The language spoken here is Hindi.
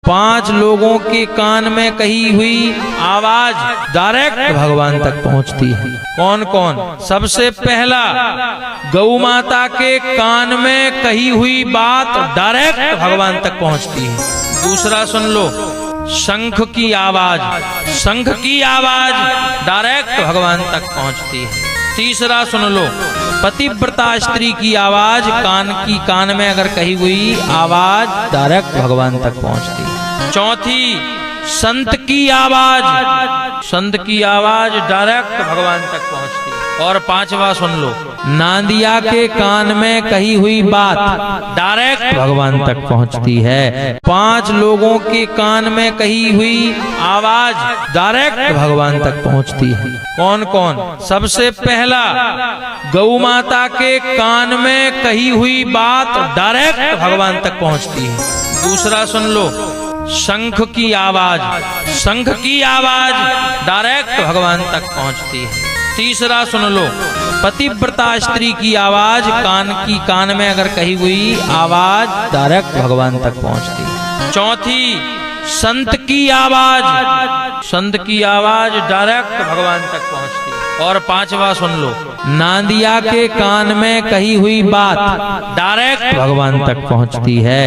5 लोगों के कान में कही हुई आवाज डायरेक्ट भगवान तक पहुंचती है। कौन कौन? सबसे पहला, गौ माता के कान में कही हुई बात डायरेक्ट भगवान तक पहुंचती है। दूसरा सुन लो, शंख की आवाज, शंख की आवाज डायरेक्ट भगवान तक पहुंचती है। तीसरा सुन लो, पतिव्रता स्त्री की आवाज कान में अगर कही हुई आवाज डायरेक्ट भगवान तक पहुंचती है। चौथी, संत की आवाज, संत की आवाज डायरेक्ट भगवान तक पहुंचती है। और 5वां सुन लो, नांदिया के कान में कही हुई बात डायरेक्ट भगवान तक पहुंचती है। 5 लोगों के कान में कही हुई आवाज डायरेक्ट भगवान तक पहुंचती है। कौन कौन? सबसे पहला, गौ माता के कान में कही हुई बात डायरेक्ट भगवान तक पहुंचती है। दूसरा सुन लो, शंख की आवाज, शंख की आवाज डायरेक्ट भगवान तक पहुंचती है। तीसरा सुन लो, पतिव्रता स्त्री की आवाज कान में अगर कही हुई आवाज डायरेक्ट भगवान तक पहुंचती है। चौथी, संत की आवाज, संत की आवाज डायरेक्ट भगवान तक पहुंचती है। और 5वां सुन लो, नांदिया के कान में कही हुई बात डायरेक्ट भगवान तक पहुंचती है।